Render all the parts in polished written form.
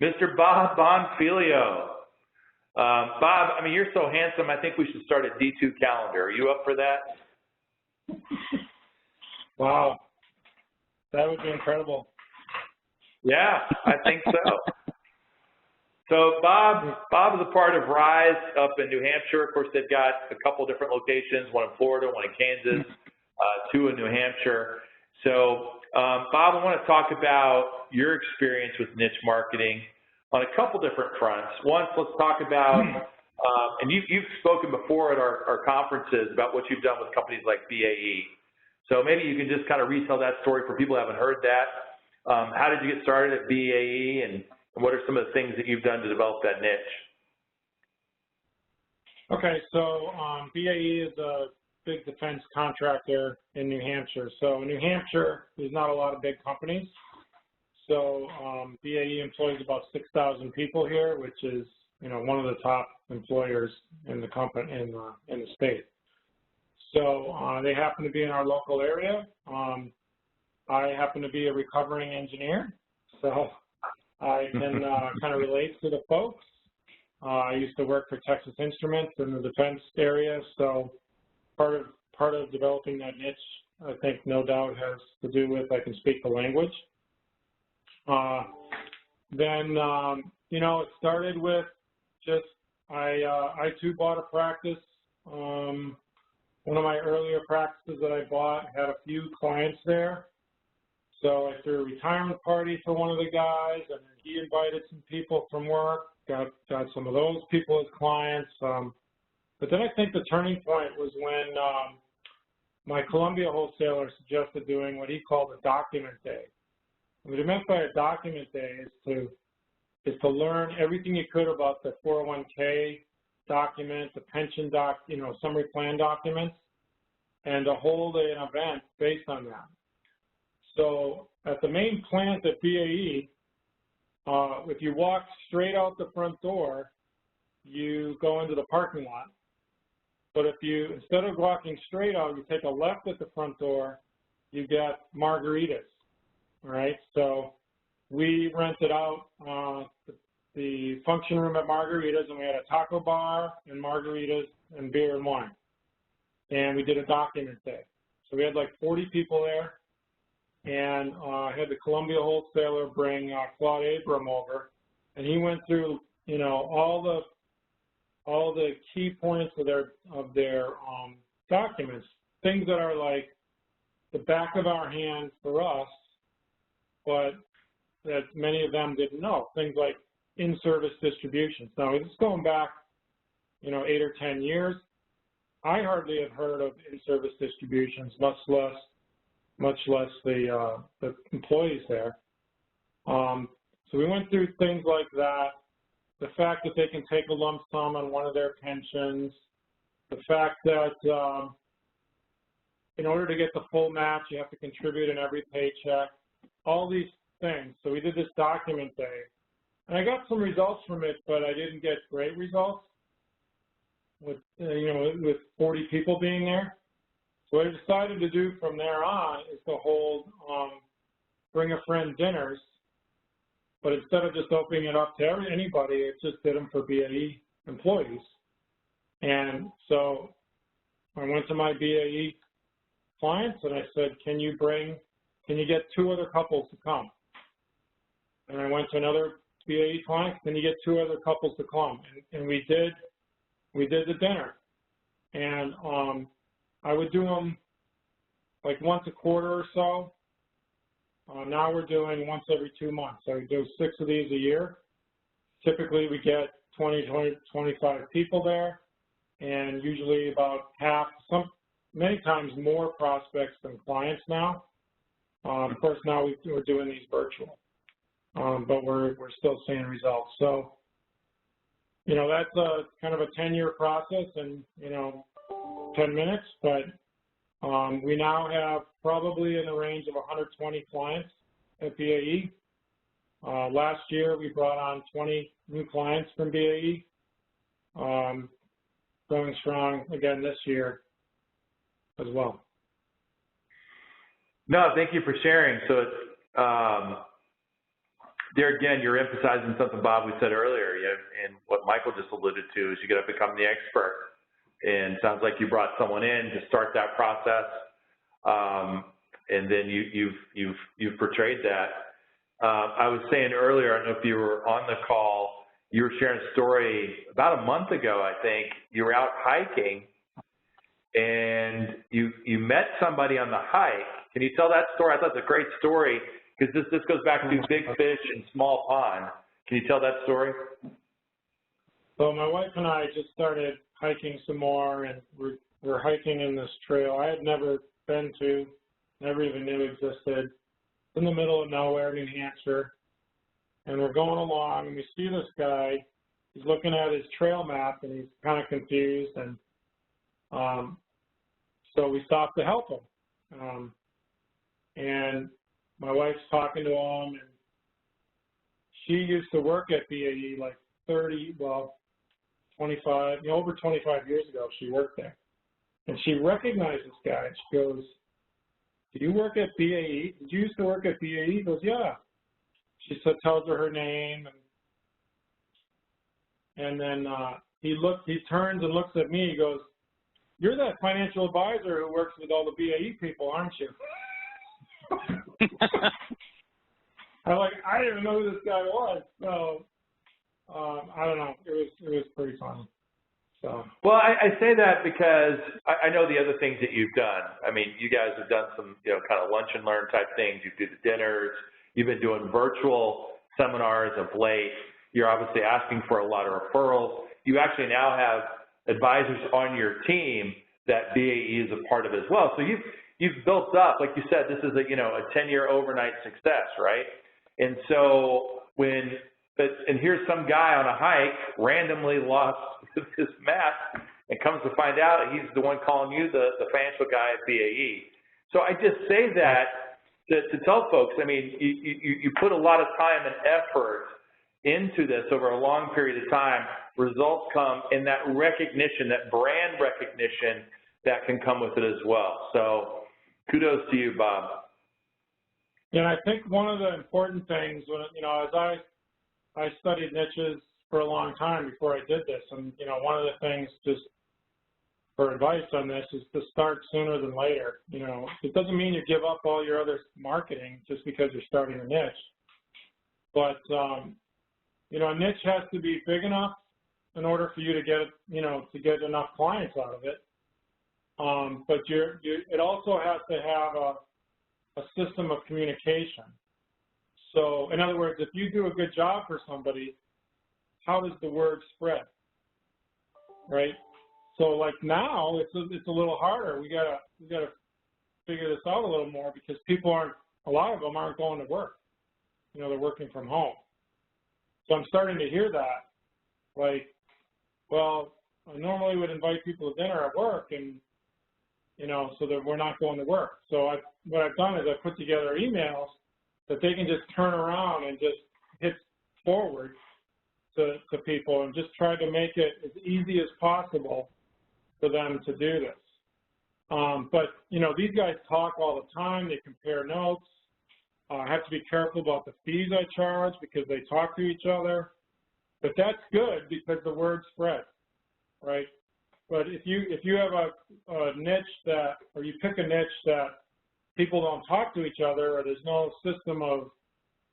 Mr. Bob Bonfiglio. Bob, I mean, you're so handsome, I think we should start a D2 calendar. Are you up for that? Wow. That would be incredible. Yeah, I think so. So Bob is a part of RISE up in New Hampshire. Of course, they've got a couple different locations, one in Florida, one in Kansas, two in New Hampshire. So Bob, I want to talk about your experience with niche marketing on a couple different fronts. Once, let's talk about, and you've spoken before at our conferences about what you've done with companies like BAE. So maybe you can just kind of retell that story for people who haven't heard that. How did you get started at BAE, and what are some of the things that you've done to develop that niche? Okay, so BAE is a big defense contractor in New Hampshire. So in New Hampshire, there's not a lot of big companies. So BAE employs about 6,000 people here, which is, you know, one of the top employers in the company in the state. So they happen to be in our local area. I happen to be a recovering engineer, so I can kind of relate to the folks. I used to work for Texas Instruments in the defense area, so part of developing that niche, I think, no doubt has to do with I can speak the language. Then, you know, it started with just I too bought a practice. One of my earlier practices that I bought had a few clients there. So I threw a retirement party for one of the guys, and then he invited some people from work, got some of those people as clients. But then I think the turning point was when my Columbia wholesaler suggested doing what he called a document day. What he meant by a document day is to learn everything you could about the 401k document, the pension summary plan documents, and to hold an event based on that. So at the main plant at BAE, if you walk straight out the front door, you go into the parking lot. But if you, instead of walking straight out, you take a left at the front door, you get margaritas, all right? So we rented out the function room at Margaritas, and we had a taco bar and margaritas and beer and wine. And we did a document day. So we had like 40 people there, and I had the Columbia wholesaler bring Claude Abram over, and he went through, you know, all the key points of their documents, things that are like the back of our hand for us, but that many of them didn't know. Things like in-service distributions. Now, this is going back, you know, 8 or 10 years. I hardly have heard of in-service distributions, much less the employees there. So we went through things like that. The fact that they can take a lump sum on one of their pensions, the fact that in order to get the full match, you have to contribute in every paycheck, all these things. So we did this document day, and I got some results from it, but I didn't get great results with, you know, with 40 people being there. So what I decided to do from there on is to hold bring a friend dinners, but instead of just opening it up to anybody, it just did them for BAE employees. And so I went to my BAE clients and I said, can you get 2 other couples to come? And I went to another BAE client, can you get 2 other couples to come? And we did the dinner. And I would do them like once a quarter or so. Now we're doing once every 2 months. So we do 6 of these a year. Typically we get 25 people there, and usually about half, many times more prospects than clients now. Of course, now we're doing these virtual, but we're still seeing results. So, you know, that's a kind of a 10-year process and, you know, 10 minutes, but we now have probably in the range of 120 clients at BAE. Last year, we brought on 20 new clients from BAE, going strong again this year as well. No, thank you for sharing. So there again, you're emphasizing something, Bob, we said earlier, and what Michael just alluded to is you got to become the expert. And it sounds like you brought someone in to start that process, and then you've portrayed that. I was saying earlier, I don't know if you were on the call, you were sharing a story about a month ago, I think. You were out hiking, and you met somebody on the hike. Can you tell that story? I thought it's a great story, because this goes back to big fish and small pond. Can you tell that story? So my wife and I just started hiking some more, and we're hiking in this trail I had never been to, never even knew existed, in the middle of nowhere, New Hampshire. And we're going along, and we see this guy. He's looking at his trail map, and he's kind of confused. And so we stopped to help him. And my wife's talking to him, and she used to work at BAE like 25, over 25 years ago. She worked there, and she recognized this guy. And she goes, "Do you work at BAE? Did you used to work at BAE?" He goes, "Yeah." She tells her name, and then he turns and looks at me. He goes, "You're that financial advisor who works with all the BAE people, aren't you?" I didn't know who this guy was, so I don't know. It was pretty funny. So. Well, I say that because I know the other things that you've done. I mean, you guys have done some, kind of lunch and learn type things. You do the dinners. You've been doing virtual seminars of late. You're obviously asking for a lot of referrals. You actually now have advisors on your team that BAE is a part of as well. So you've built up, like you said, this is a 10-year overnight success, right? And so and here's some guy on a hike randomly lost his map and comes to find out he's the one calling you the financial guy at BAE. So I just say that to tell folks, I mean, you put a lot of time and effort into this over a long period of time. Results come in that recognition, that brand recognition that can come with it as well. So kudos to you, Bob. Yeah, I think one of the important things, as I studied niches for a long time before I did this, and one of the things, just for advice on this, is to start sooner than later. It doesn't mean you give up all your other marketing just because you're starting a niche, but a niche has to be big enough in order for you to get enough clients out of it. But it also has to have a system of communication. So, in other words, if you do a good job for somebody, how does the word spread, right? So, like now, it's a little harder. We gotta figure this out a little more, because a lot of them aren't going to work. They're working from home. So I'm starting to hear that, like, well, I normally would invite people to dinner at work, and so that we're not going to work. So what I've done is I put together emails that they can just turn around and just hit forward to people, and just try to make it as easy as possible for them to do this. But these guys talk all the time. They compare notes. I have to be careful about the fees I charge, because they talk to each other. But that's good, because the word spreads, right? But if you have a niche or you pick a niche that people don't talk to each other, or there's no system of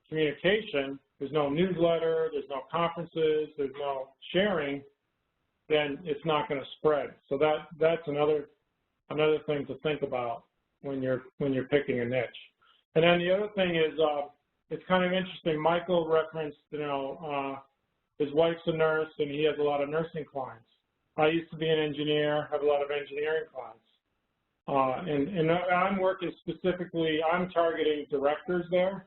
communication, there's no newsletter, there's no conferences, there's no sharing, then it's not going to spread. So that's another thing to think about when you're picking a niche. And then the other thing is, it's kind of interesting. Michael referenced, his wife's a nurse, and he has a lot of nursing clients. I used to be an engineer, have a lot of engineering clients. And I'm working specifically, I'm targeting directors there,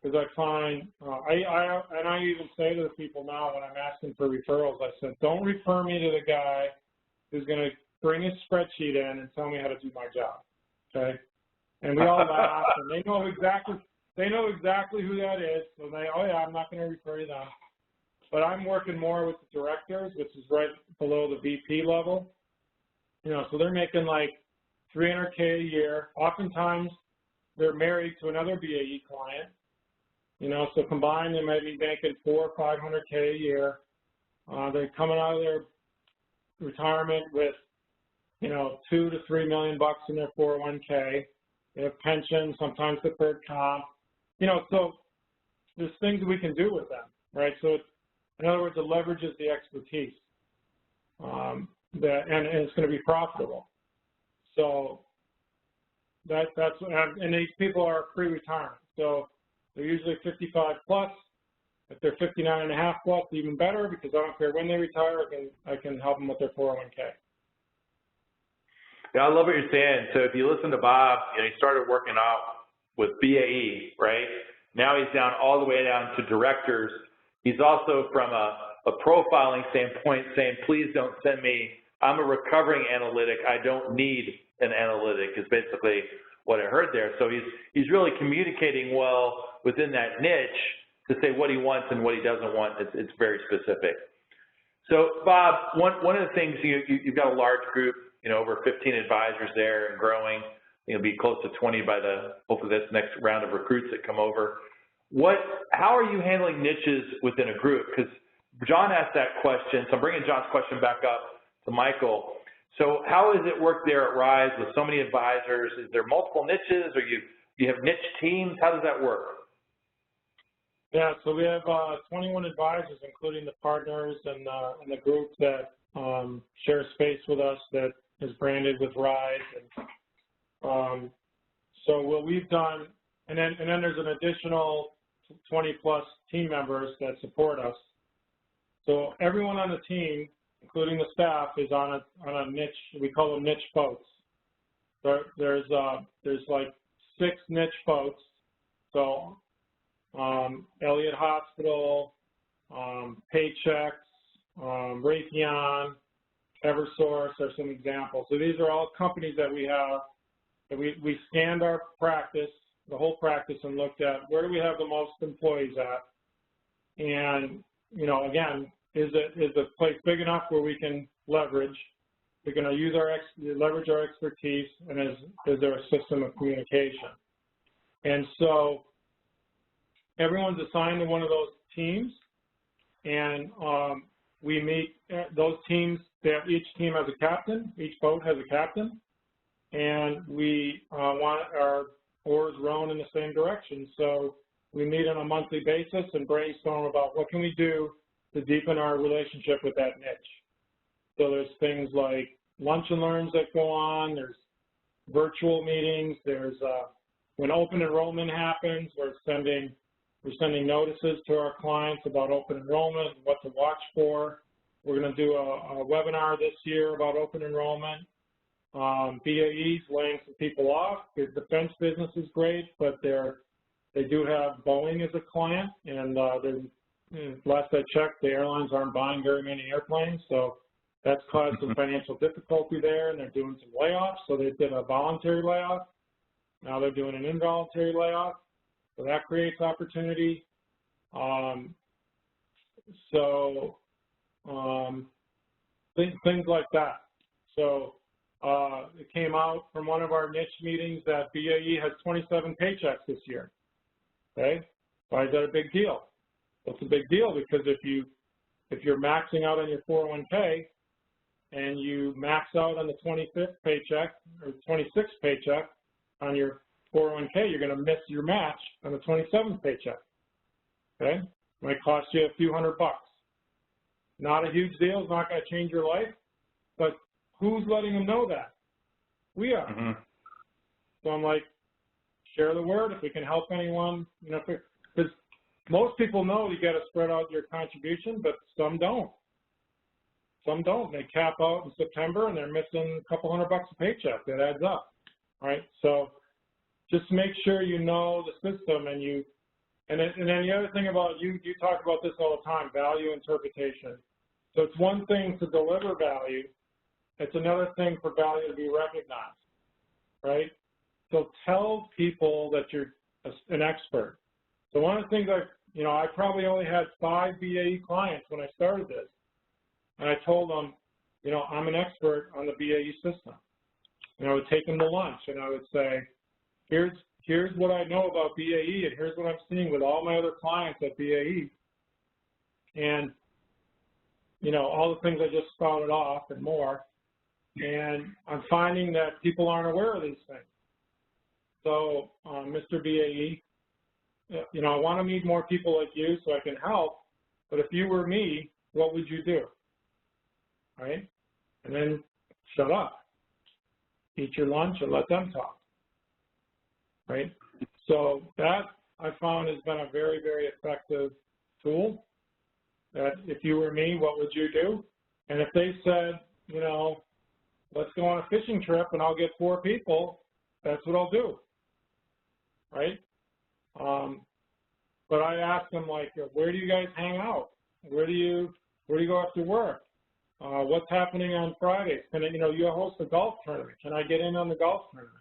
because I find, I even say to the people now when I'm asking for referrals, I said, don't refer me to the guy who's going to bring his spreadsheet in and tell me how to do my job, okay? And we all laugh, and they know exactly who that is, so oh yeah, I'm not going to refer you to them. But I'm working more with the directors, which is right below the VP level. So they're making like $300K a year. Oftentimes, they're married to another BAE client. You know, so combined, they may be making $400,000 or $500K a year. They're coming out of their retirement with, you know, $2 to $3 million in their 401K. They have pensions, sometimes deferred comp. You know, so there's things we can do with them, right? So in other words, it leverages the expertise, and it's going to be profitable. So that's and these people are pre-retirement, so they're usually 55 plus. If they're 59 and a half plus, even better, because I don't care when they retire, I can help them with their 401K. Yeah, I love what you're saying. So if you listen to Bob, you know, he started working out with BAE, right? Now he's down all the way down to directors. He's also, from a profiling standpoint, saying, please don't send me, I'm a recovering analytic, I don't need an analytic, is basically what I heard there. So he's really communicating well within that niche to say what he wants and what he doesn't want. It's very specific. So Bob, one of the things, you've got a large group, you know, over 15 advisors there and growing. It'll be close to 20 by hopefully this next round of recruits that come over. How are you handling niches within a group? Because John asked that question, so I'm bringing John's question back up to Michael. So how has it worked there at Rise with so many advisors? Is there multiple niches, or you have niche teams? How does that work? Yeah, so we have 21 advisors, including the partners and the group that share space with us that is branded with Rise. And so what we've done, and then there's an additional 20 plus team members that support us. So everyone on the team, including the staff, is on a niche. We call them niche folks. There's like 6 niche folks. So Elliott Hospital, Paychex, Raytheon, Eversource are some examples. So these are all companies that we have. That we scanned our practice, the whole practice, and looked at where do we have the most employees at, and you know, again, is the place big enough where we can leverage? We're going to leverage our expertise, and is there a system of communication? And so everyone's assigned to one of those teams, and we meet those teams. Each team has a captain. Each boat has a captain. And we want our oars rowing in the same direction. So we meet on a monthly basis and brainstorm about what can we do to deepen our relationship with that niche. So there's things like lunch and learns that go on. There's virtual meetings. There's when open enrollment happens, we're sending notices to our clients about open enrollment, what to watch for. We're going to do a webinar this year about open enrollment. BAE's laying some people off. The defense business is great, but they do have Boeing as a client, and last I checked, the airlines aren't buying very many airplanes, so that's caused some financial difficulty there, and they're doing some layoffs. So they did a voluntary layoff. Now they're doing an involuntary layoff, so that creates opportunity. Things like that. So it came out from one of our niche meetings that BAE has 27 paychecks this year. Okay, why is that a big deal? Well, it's a big deal because if you're maxing out on your 401k and you max out on the 25th paycheck or 26th paycheck on your 401k, you're going to miss your match on the 27th paycheck. Okay, might cost you a few $100. Not a huge deal. It's not going to change your life, but who's letting them know that? We are. Mm-hmm. So I'm like, share the word if we can help anyone. You know, because most people know you got to spread out your contribution, but some don't. Some don't. They cap out in September and they're missing a couple $100 a paycheck. That adds up, right? So just make sure you know the system and then the other thing about you talk about this all the time, value interpretation. So it's one thing to deliver value. It's another thing for value to be recognized, right? So tell people that you're an expert. So one of the things I probably only had 5 BAE clients when I started this. And I told them, I'm an expert on the BAE system. And I would take them to lunch and I would say, here's here's what I know about BAE, and here's what I'm seeing with all my other clients at BAE. And, you know, all the things I just spouted off and more. And I'm finding that people aren't aware of these things. So, Mr. BAE, you know, I want to meet more people like you so I can help, but if you were me, what would you do? Right? And then shut up. Eat your lunch and let them talk. Right? So that I found has been a very, very effective tool. That if you were me, what would you do? And if they said, you know, let's go on a fishing trip and I'll get 4 people, that's what I'll do. Right? But I asked them, like, where do you guys hang out? Where do you go after work? What's happening on Fridays? Can I, you know, you host a golf tournament. Can I get in on the golf tournament?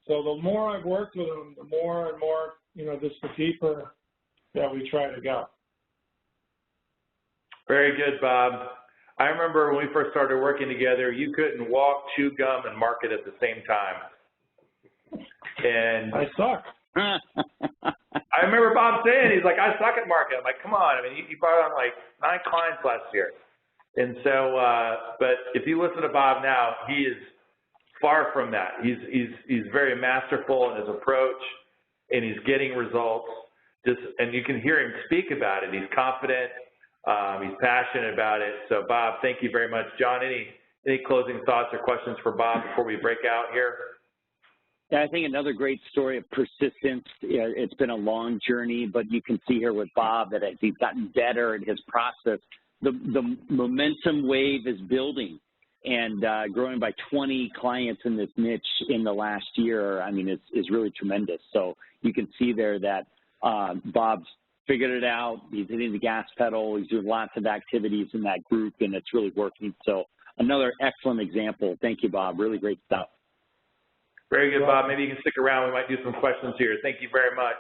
So the more I've worked with them, the more and more, you know, just the deeper that we try to go. Very good, Bob. I remember when we first started working together, you couldn't walk, chew gum, and market at the same time. And I suck. I remember Bob saying, he's like, I suck at marketing. I'm like, come on. I mean, you brought on like 9 clients last year. And so, but if you listen to Bob now, he is far from that. He's very masterful in his approach, and he's getting results. And you can hear him speak about it. He's confident. He's passionate about it. So, Bob, thank you very much. John, any closing thoughts or questions for Bob before we break out here? Yeah, I think another great story of persistence. It's been a long journey, but you can see here with Bob that as he's gotten better at his process, the momentum wave is building and growing by 20 clients in this niche in the last year, I mean, is really tremendous. So you can see there that Bob's figured it out. He's hitting the gas pedal. He's doing lots of activities in that group, and it's really working. So another excellent example. Thank you, Bob. Really great stuff. Very good, Bob. Maybe you can stick around. We might do some questions here. Thank you very much.